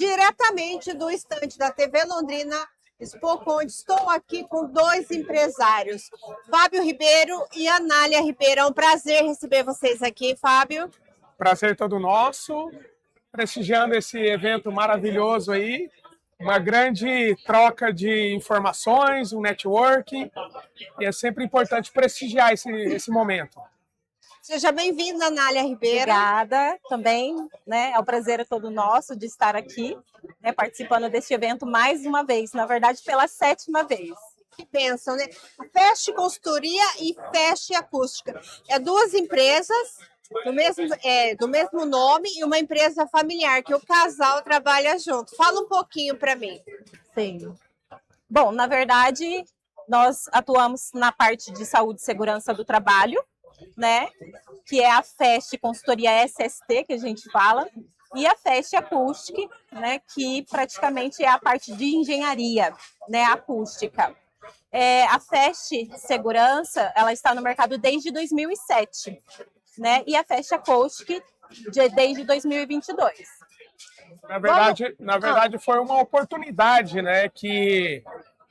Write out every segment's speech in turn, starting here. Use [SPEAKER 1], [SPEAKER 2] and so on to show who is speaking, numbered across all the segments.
[SPEAKER 1] diretamente do estande da TV Londrina Expoconde. Estou aqui com dois empresários, Fábio Ribeiro e Anália Ribeiro. É um prazer receber vocês aqui, Fábio.
[SPEAKER 2] Prazer todo nosso, prestigiando esse evento maravilhoso aí, uma grande troca de informações, um networking, e é sempre importante prestigiar esse momento.
[SPEAKER 1] Seja bem-vinda, Anália Ribeiro.
[SPEAKER 3] Obrigada também, né? É um prazer todo nosso de estar aqui, né, participando deste evento mais uma vez, na verdade pela 7ª vez.
[SPEAKER 1] Que bênção, né? Fest Consultoria e Fest Acústica. É duas empresas do mesmo nome e uma empresa familiar, que o casal trabalha junto. Fala um pouquinho para mim.
[SPEAKER 3] Sim. Bom, na verdade, nós atuamos na parte de saúde e segurança do trabalho, né? Que é a Fest Consultoria SST, que a gente fala, e a Fest Acústica, né? Que praticamente é a parte de engenharia, né? Acústica. A Fest Segurança, ela está no mercado desde 2007, né? E a Fest Acústica desde 2022.
[SPEAKER 2] Na verdade foi uma oportunidade, né, que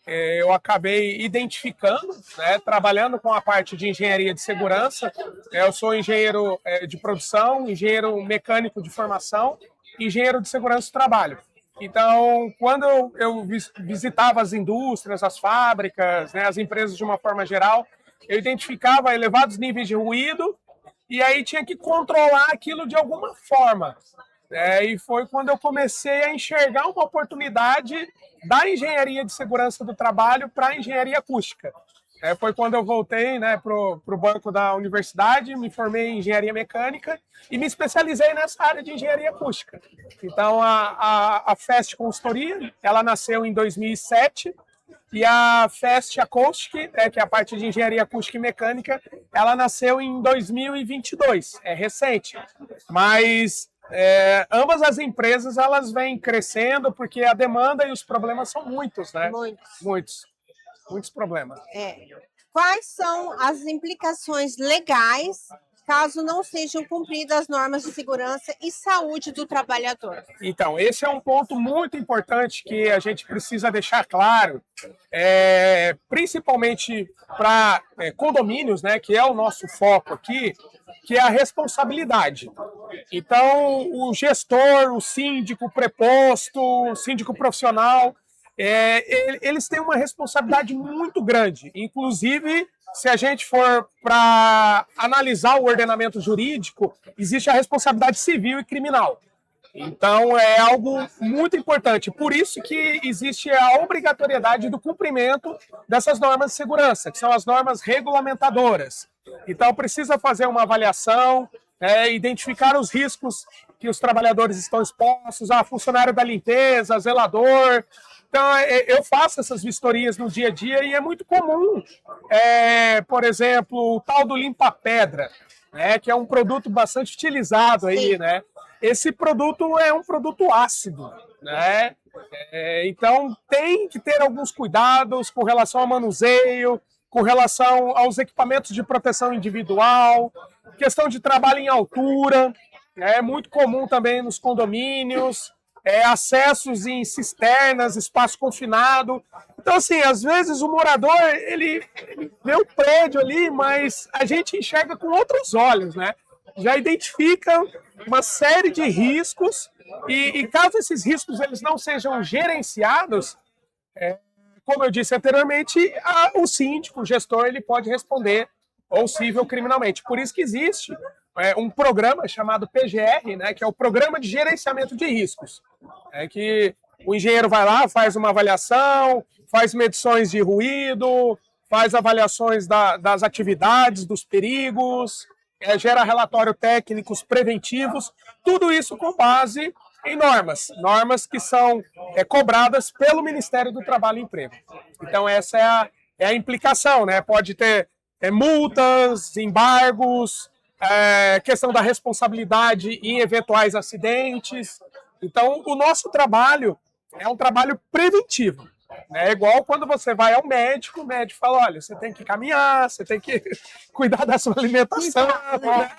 [SPEAKER 2] eu acabei identificando, né, trabalhando com a parte de engenharia de segurança. Eu sou engenheiro de produção, engenheiro mecânico de formação, engenheiro de segurança do trabalho. Então, quando eu visitava as indústrias, as fábricas, né, as empresas de uma forma geral, eu identificava elevados níveis de ruído e aí tinha que controlar aquilo de alguma forma. E foi quando eu comecei a enxergar uma oportunidade da engenharia de segurança do trabalho para a engenharia acústica. Foi quando eu voltei, né, para o banco da universidade, me formei em engenharia mecânica e me especializei nessa área de engenharia acústica. Então, a Fest Consultoria, ela nasceu em 2007, e a Fest Acústica, que é a parte de engenharia acústica e mecânica, ela nasceu em 2022, é recente. Mas ambas as empresas elas vêm crescendo porque a demanda e os problemas são muitos, né? Muitos problemas.
[SPEAKER 1] Quais são as implicações legais caso não sejam cumpridas as normas de segurança e saúde do trabalhador?
[SPEAKER 2] Então, esse é um ponto muito importante que a gente precisa deixar claro, principalmente para condomínios, né, que é o nosso foco aqui, que é a responsabilidade. Então, o gestor, o síndico preposto, o síndico profissional, eles têm uma responsabilidade muito grande. Inclusive, se a gente for para analisar o ordenamento jurídico, existe a responsabilidade civil e criminal. Então, é algo muito importante. Por isso que existe a obrigatoriedade do cumprimento dessas normas de segurança, que são as normas regulamentadoras. Então, precisa fazer uma avaliação, identificar os riscos que os trabalhadores estão expostos, funcionário da limpeza, zelador. Então, eu faço essas vistorias no dia a dia e é muito comum, por exemplo, o tal do limpa-pedra, né, que é um produto bastante utilizado aí, né? Esse produto é um produto ácido, né? Então, tem que ter alguns cuidados com relação ao manuseio, com relação aos equipamentos de proteção individual, questão de trabalho em altura, é muito comum também nos condomínios, acessos em cisternas, espaço confinado. Então, assim, às vezes o morador, ele vê o prédio ali, mas a gente enxerga com outros olhos, né? Já identifica uma série de riscos e caso esses riscos eles não sejam gerenciados, como eu disse anteriormente, o síndico, o gestor, ele pode responder ou civil criminalmente. Por isso que existe um programa chamado PGR, né, que é o Programa de Gerenciamento de Riscos. Que o engenheiro vai lá, faz uma avaliação, faz medições de ruído, faz avaliações das atividades, dos perigos, gera relatório técnicos preventivos, tudo isso com base em normas que são cobradas pelo Ministério do Trabalho e Emprego. Então essa é a implicação, né? Pode ter multas, embargos, questão da responsabilidade em eventuais acidentes. Então o nosso trabalho é um trabalho preventivo. É igual quando você vai ao médico, o médico fala, olha, você tem que caminhar, você tem que cuidar da sua alimentação, né?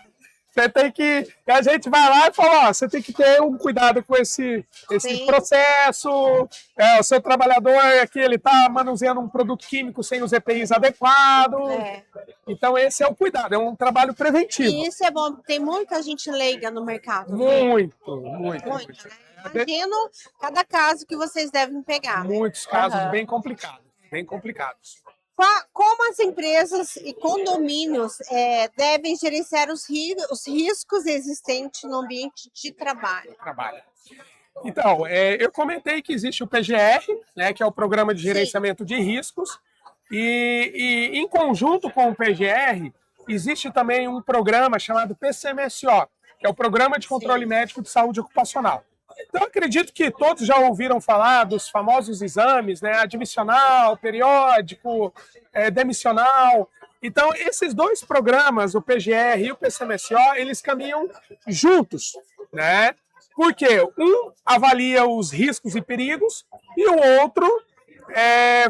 [SPEAKER 2] Você tem que. A gente vai lá e fala: ó, você tem que ter um cuidado com esse
[SPEAKER 1] Sim.
[SPEAKER 2] processo. O seu trabalhador aqui ele está manuseando um produto químico sem os EPIs adequados. Então, esse é o cuidado, é um trabalho preventivo.
[SPEAKER 1] E isso é bom, tem muita gente leiga no mercado.
[SPEAKER 2] Muito.
[SPEAKER 1] Né? Imagino cada caso que vocês devem pegar.
[SPEAKER 2] Muitos casos bem complicados.
[SPEAKER 1] Como as empresas e condomínios devem gerenciar os riscos existentes no ambiente de trabalho?
[SPEAKER 2] Então, eu comentei que existe o PGR, né, que é o Programa de Gerenciamento de Riscos, e em conjunto com o PGR, existe também um programa chamado PCMSO, que é o Programa de Controle Médico de Saúde Ocupacional. Então, acredito que todos já ouviram falar dos famosos exames, né? Admissional, periódico, demissional. Então, esses dois programas, o PGR e o PCMSO, eles caminham juntos, né? Porque um avalia os riscos e perigos e o outro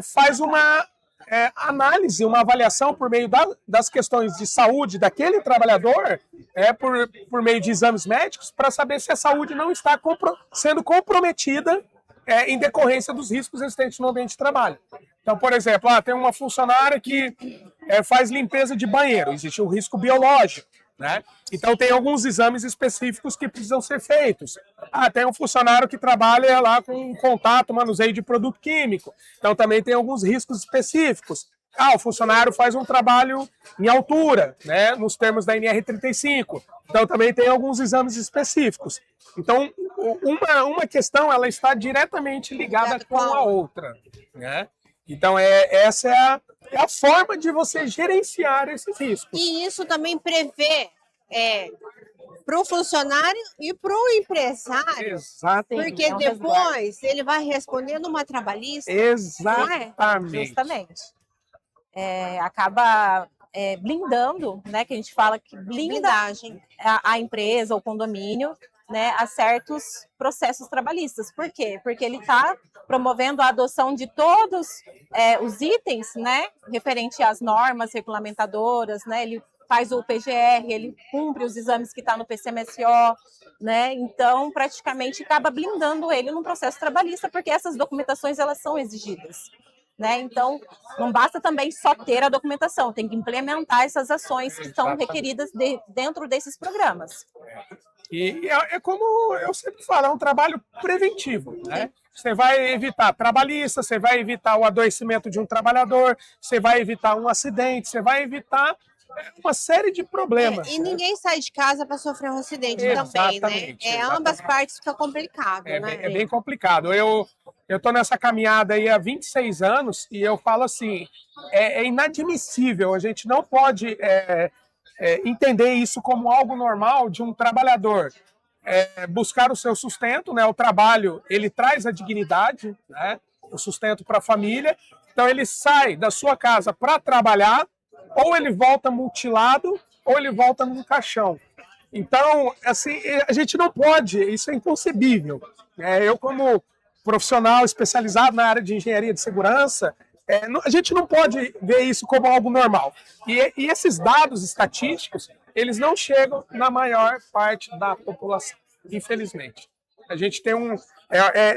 [SPEAKER 2] faz uma análise, uma avaliação por meio das questões de saúde daquele trabalhador, por meio de exames médicos, para saber se a saúde não está sendo comprometida em decorrência dos riscos existentes no ambiente de trabalho. Então, por exemplo, tem uma funcionária que faz limpeza de banheiro, existe um risco biológico, né? Então, tem alguns exames específicos que precisam ser feitos. Tem um funcionário que trabalha lá com contato, manuseio de produto químico. Então, também tem alguns riscos específicos. O funcionário faz um trabalho em altura, né, nos termos da NR35. Então, também tem alguns exames específicos. Então, uma questão ela está diretamente ligada com a outra, né? Então, essa é a forma de você gerenciar esses riscos.
[SPEAKER 1] E isso também prevê para o funcionário e para o empresário.
[SPEAKER 2] Exatamente.
[SPEAKER 1] Porque depois ele vai responder numa trabalhista.
[SPEAKER 2] Exatamente.
[SPEAKER 3] Justamente. Acaba blindando, né? Que a gente fala que blinda a empresa, o condomínio, né, a certos processos trabalhistas. Por quê? Porque ele está promovendo a adoção de todos os itens, né, referente às normas regulamentadoras, né, ele faz o PGR, ele cumpre os exames que está no PCMSO, né, então praticamente acaba blindando ele no processo trabalhista, porque essas documentações elas são exigidas. Né? Então, não basta também só ter a documentação, tem que implementar essas ações que são requeridas dentro desses programas.
[SPEAKER 2] E é como eu sempre falo, é um trabalho preventivo, né? Você vai evitar trabalhista, você vai evitar o adoecimento de um trabalhador, você vai evitar um acidente, você vai evitar uma série de problemas.
[SPEAKER 1] E ninguém sai de casa para sofrer um acidente também, né? Ambas partes fica complicado, né?
[SPEAKER 2] É bem complicado. Eu estou nessa caminhada aí há 26 anos e eu falo assim, é inadmissível, a gente não pode entender isso como algo normal de um trabalhador buscar o seu sustento, né? O trabalho, ele traz a dignidade, né? O sustento para a família, então ele sai da sua casa para trabalhar, ou ele volta mutilado, ou ele volta num caixão. Então, assim, a gente não pode, isso é inconcebível. Eu, como profissional especializado na área de engenharia de segurança, a gente não pode ver isso como algo normal. E esses dados estatísticos, eles não chegam na maior parte da população, infelizmente. A gente tem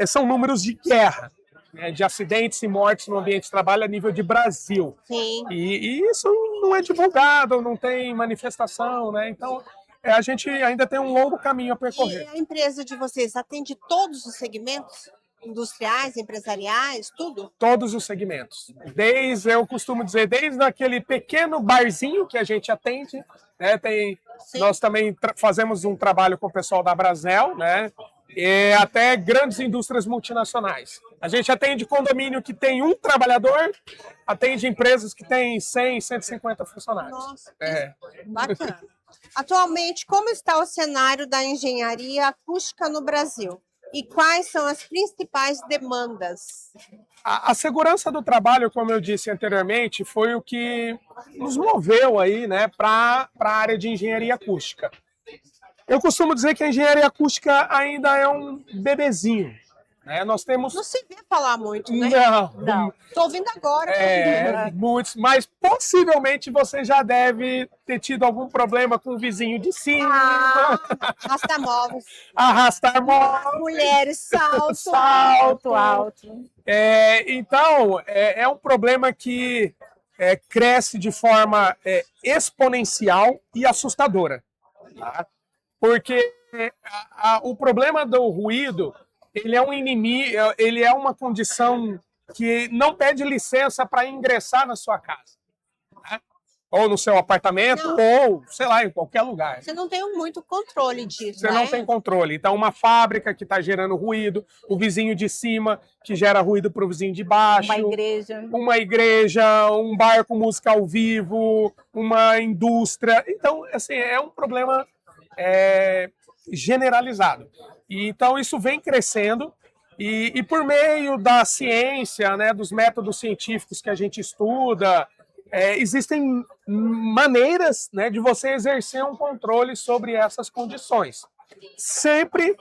[SPEAKER 2] são números de guerra, né, de acidentes e mortes no ambiente de trabalho a nível de Brasil.
[SPEAKER 1] Sim.
[SPEAKER 2] E isso não é divulgado, não tem manifestação, né? Então, a gente ainda tem um longo caminho a percorrer.
[SPEAKER 1] E a empresa de vocês atende todos os segmentos? Industriais, empresariais, tudo?
[SPEAKER 2] Todos os segmentos. Eu costumo dizer, desde aquele pequeno barzinho que a gente atende, né? Nós também fazemos um trabalho com o pessoal da Brasel, né? E até grandes indústrias multinacionais. A gente atende condomínio que tem um trabalhador, atende empresas que têm 100, 150 funcionários.
[SPEAKER 1] Nossa, bacana. Atualmente, como está o cenário da engenharia acústica no Brasil? E quais são as principais demandas?
[SPEAKER 2] A segurança do trabalho, como eu disse anteriormente, foi o que nos moveu aí, né, para a área de engenharia acústica. Eu costumo dizer que a engenharia acústica ainda é um bebezinho. né? Nós temos...
[SPEAKER 1] Não se vê falar muito, né?
[SPEAKER 3] Não.
[SPEAKER 1] Tô ouvindo agora.
[SPEAKER 2] Muitos, mas possivelmente você já deve ter tido algum problema com o vizinho de cima,
[SPEAKER 1] Arrasta móveis.
[SPEAKER 2] arrastar móvel,
[SPEAKER 1] Mulheres, salto.
[SPEAKER 2] salto.
[SPEAKER 3] Alto.
[SPEAKER 2] Então, é um problema que cresce de forma exponencial e assustadora. Tá? Porque o problema do ruído, ele é um inimigo, ele é uma condição que não pede licença para ingressar na sua casa. Né? Ou no seu apartamento, ou, sei lá, em qualquer lugar.
[SPEAKER 1] Você não tem muito controle disso,
[SPEAKER 2] Você
[SPEAKER 1] né?
[SPEAKER 2] não tem controle. Então, uma fábrica que está gerando ruído, o vizinho de cima que gera ruído para o vizinho de baixo. Uma igreja, um bar com música ao vivo, uma indústria. Então, assim, é um problema generalizado. E, então, isso vem crescendo. E por meio da ciência, né, dos métodos científicos que a gente estuda, existem maneiras, né, de você exercer um controle sobre essas condições. Sempre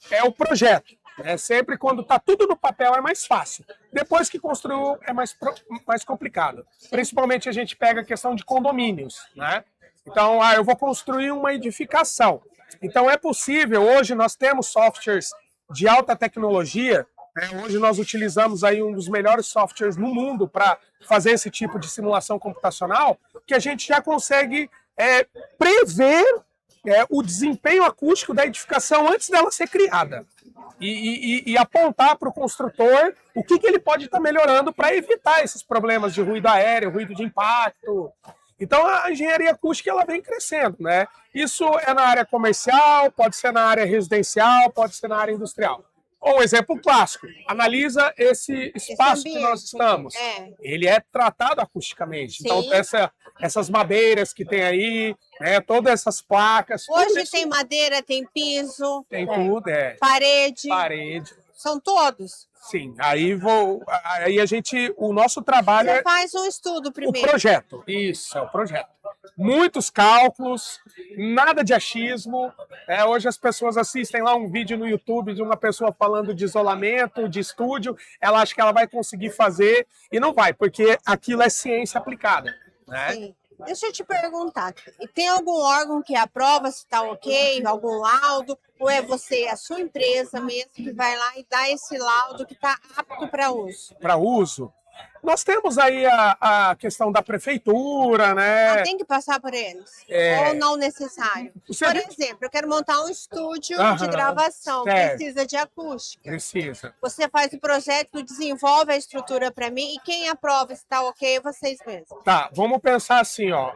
[SPEAKER 2] é o projeto. Né? Sempre quando está tudo no papel é mais fácil. Depois que construiu é mais complicado. Principalmente a gente pega a questão de condomínios. Né? Então, eu vou construir uma edificação. Então é possível, hoje nós temos softwares de alta tecnologia. Hoje nós utilizamos aí um dos melhores softwares no mundo para fazer esse tipo de simulação computacional, que a gente já consegue prever o desempenho acústico da edificação antes dela ser criada e apontar para o construtor o que ele pode estar melhorando para evitar esses problemas de ruído aéreo, ruído de impacto. Então a engenharia acústica ela vem crescendo, né? Isso é na área comercial, pode ser na área residencial, pode ser na área industrial. Um exemplo clássico, analisa esse espaço que nós estamos. Ele é tratado acusticamente. Sim. Então, essas madeiras que tem aí, né, todas essas placas...
[SPEAKER 1] Hoje tem madeira, tem piso...
[SPEAKER 2] Tem tudo,
[SPEAKER 1] Parede. São todos?
[SPEAKER 2] Sim. Aí o nosso trabalho...
[SPEAKER 1] Você faz um estudo primeiro.
[SPEAKER 2] O projeto. Isso, é o projeto. Muitos cálculos, nada de achismo. Hoje as pessoas assistem lá um vídeo no YouTube de uma pessoa falando de isolamento, de estúdio, ela acha que ela vai conseguir fazer e não vai, porque aquilo é ciência aplicada. Né?
[SPEAKER 1] Sim. Deixa eu te perguntar, tem algum órgão que aprova se está ok, algum laudo, ou é você, a sua empresa mesmo, que vai lá e dá esse laudo que está apto para uso?
[SPEAKER 2] Para uso? Nós temos aí a questão da prefeitura, né?
[SPEAKER 1] Tem que passar por eles? Ou não necessário? Por exemplo, eu quero montar um estúdio de gravação, precisa de acústica.
[SPEAKER 2] Precisa.
[SPEAKER 1] Você faz o projeto, desenvolve a estrutura para mim e quem aprova se está ok é vocês mesmos.
[SPEAKER 2] Tá, vamos pensar assim, ó.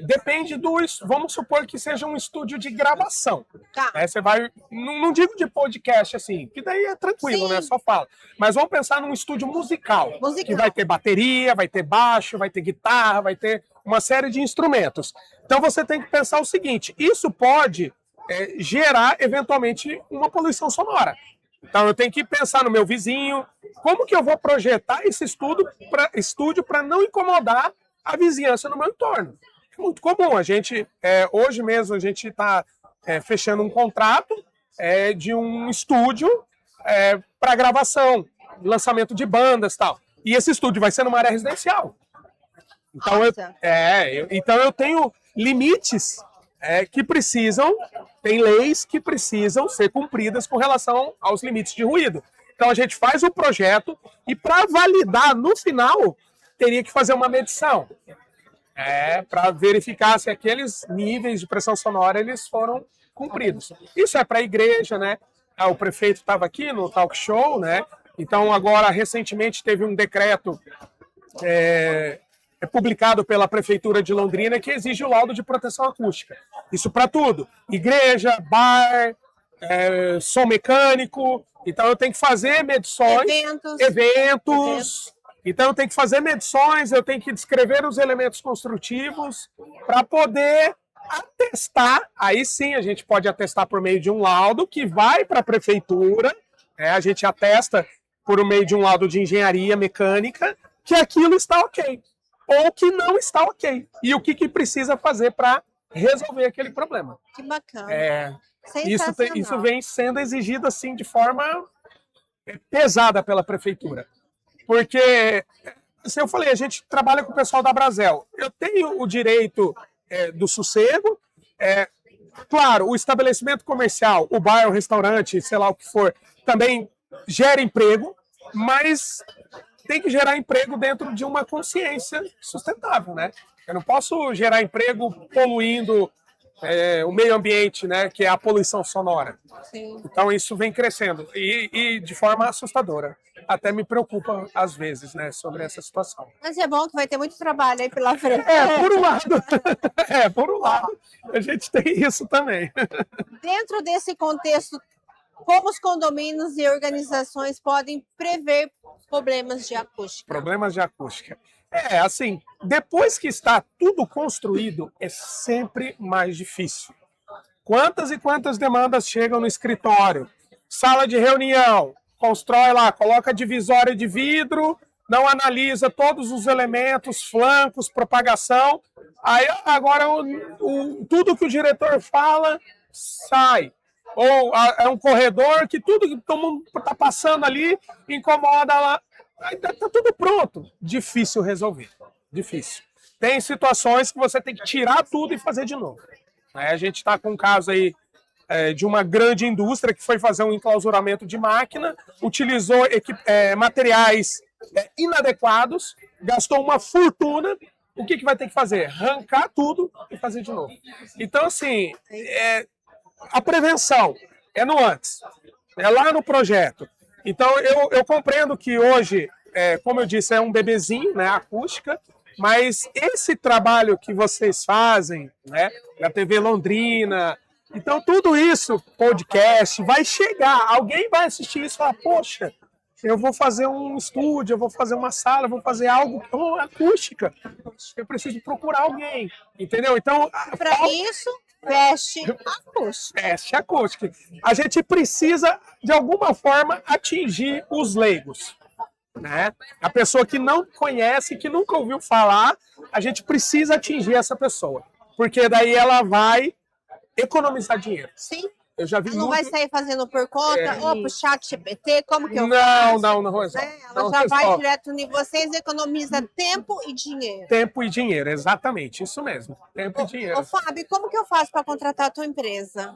[SPEAKER 2] Depende vamos supor que seja um estúdio de gravação.
[SPEAKER 1] Tá.
[SPEAKER 2] Você vai, não digo de podcast assim, que daí é tranquilo, né? Só fala. Mas vamos pensar num estúdio musical. Que vai ter bateria, vai ter baixo, vai ter guitarra, vai ter uma série de instrumentos. Então você tem que pensar o seguinte: isso pode gerar eventualmente uma poluição sonora. Então eu tenho que pensar no meu vizinho, como que eu vou projetar esse estúdio para não incomodar a vizinhança no meu entorno. É muito comum. A gente, hoje mesmo, a gente está fechando um contrato de um estúdio para gravação, lançamento de bandas e tal. E esse estúdio vai ser numa área residencial. Então, então eu tenho limites que precisam, tem leis que precisam ser cumpridas com relação aos limites de ruído. Então a gente faz o projeto e para validar no final teria que fazer uma medição para verificar se aqueles níveis de pressão sonora eles foram cumpridos. Isso é para a igreja, né? O prefeito estava aqui no talk show, né? Então agora recentemente teve um decreto publicado pela prefeitura de Londrina que exige o laudo de proteção acústica. Isso para tudo: igreja, bar, som mecânico. Então eu tenho que fazer medições, eventos. Então eu tenho que fazer medições, eu tenho que descrever os elementos construtivos para poder atestar. Aí sim a gente pode atestar por meio de um laudo que vai para a prefeitura. A gente atesta por meio de um laudo de engenharia mecânica que aquilo está ok. Ou que não está ok. E o que precisa fazer para resolver aquele problema.
[SPEAKER 1] Que bacana.
[SPEAKER 2] Isso vem sendo exigido assim de forma pesada pela prefeitura. Porque, assim, eu falei, a gente trabalha com o pessoal da Brasel. Eu tenho o direito do sossego. Claro, o estabelecimento comercial, o bar, o restaurante, sei lá o que for, também gera emprego, mas tem que gerar emprego dentro de uma consciência sustentável, né? Eu não posso gerar emprego poluindo o meio ambiente, né? Que é a poluição sonora.
[SPEAKER 1] Sim.
[SPEAKER 2] Então isso vem crescendo e de forma assustadora. Até me preocupa às vezes, né? Sobre essa situação.
[SPEAKER 1] Mas é bom que vai ter muito trabalho aí pela frente.
[SPEAKER 2] Por um lado, por um lado, a gente tem isso também.
[SPEAKER 1] Dentro desse contexto, como os condomínios e organizações podem prever problemas de acústica?
[SPEAKER 2] Problemas de acústica. Assim, depois que está tudo construído, é sempre mais difícil. Quantas e quantas demandas chegam no escritório? Sala de reunião, constrói lá, coloca divisória de vidro, não analisa todos os elementos, flancos, propagação. Aí agora tudo que o diretor fala sai. Ou é um corredor que tudo que todo mundo está passando ali incomoda lá. Está tudo pronto. Difícil resolver. Difícil. Tem situações que você tem que tirar tudo e fazer de novo. A gente está com um caso aí de uma grande indústria que foi fazer um enclausuramento de máquina, utilizou materiais inadequados, gastou uma fortuna. O que vai ter que fazer? Arrancar tudo e fazer de novo. Então, assim, a prevenção é no antes, é lá no projeto. Então, eu compreendo que hoje, como eu disse, é um bebezinho, né, acústica, mas esse trabalho que vocês fazem, né, na TV Londrina, então tudo isso, podcast, vai chegar, alguém vai assistir isso e falar, poxa, eu vou fazer um estúdio, eu vou fazer uma sala, eu vou fazer algo com acústica, eu preciso procurar alguém, entendeu? Então,
[SPEAKER 1] para isso, Fest Acústica.
[SPEAKER 2] Fest Acústica. A gente precisa, de alguma forma, atingir os leigos. Né? A pessoa que não conhece, que nunca ouviu falar, a gente precisa atingir essa pessoa. Porque daí ela vai economizar dinheiro.
[SPEAKER 1] Sim.
[SPEAKER 2] Eu já vi
[SPEAKER 1] ela não
[SPEAKER 2] muito...
[SPEAKER 1] vai sair fazendo por conta, ou pro chat GPT, como que eu
[SPEAKER 2] não,
[SPEAKER 1] faço?
[SPEAKER 2] Não resolve.
[SPEAKER 1] Né? Ela já vai direto em vocês, economiza tempo e dinheiro.
[SPEAKER 2] Tempo e dinheiro, exatamente, isso mesmo. Tempo e dinheiro.
[SPEAKER 1] Ô, Fábio, como que eu faço para contratar a tua empresa?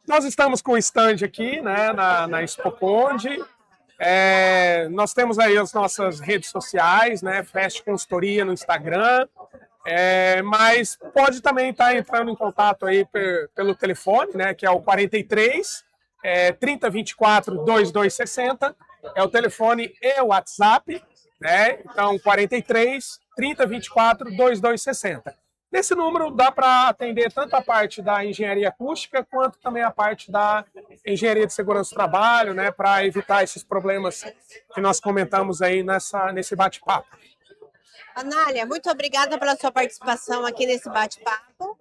[SPEAKER 2] Nós estamos com o stand aqui, né, na Expo Conde. Nós temos aí as nossas redes sociais, né, Fest Consultoria no Instagram. Mas pode também estar entrando em contato aí pelo telefone, né, que é o 43 3024 2260, é o telefone e o WhatsApp, né? Então 43 3024 2260. Nesse número dá para atender tanto a parte da engenharia acústica quanto também a parte da engenharia de segurança do trabalho, né, para evitar esses problemas que nós comentamos aí nesse bate-papo.
[SPEAKER 1] Anália, muito obrigada pela sua participação aqui nesse bate-papo.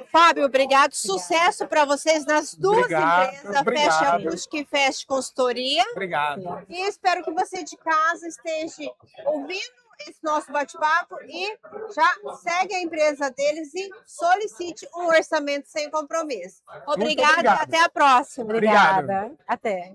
[SPEAKER 1] Fábio, obrigado. Sucesso para vocês nas duas empresas, a Fest Acústica e Fest Consultoria.
[SPEAKER 2] Obrigado.
[SPEAKER 1] E espero que você de casa esteja ouvindo esse nosso bate-papo e já segue a empresa deles e solicite um orçamento sem compromisso. Obrigada e até a próxima.
[SPEAKER 3] Obrigada. Até.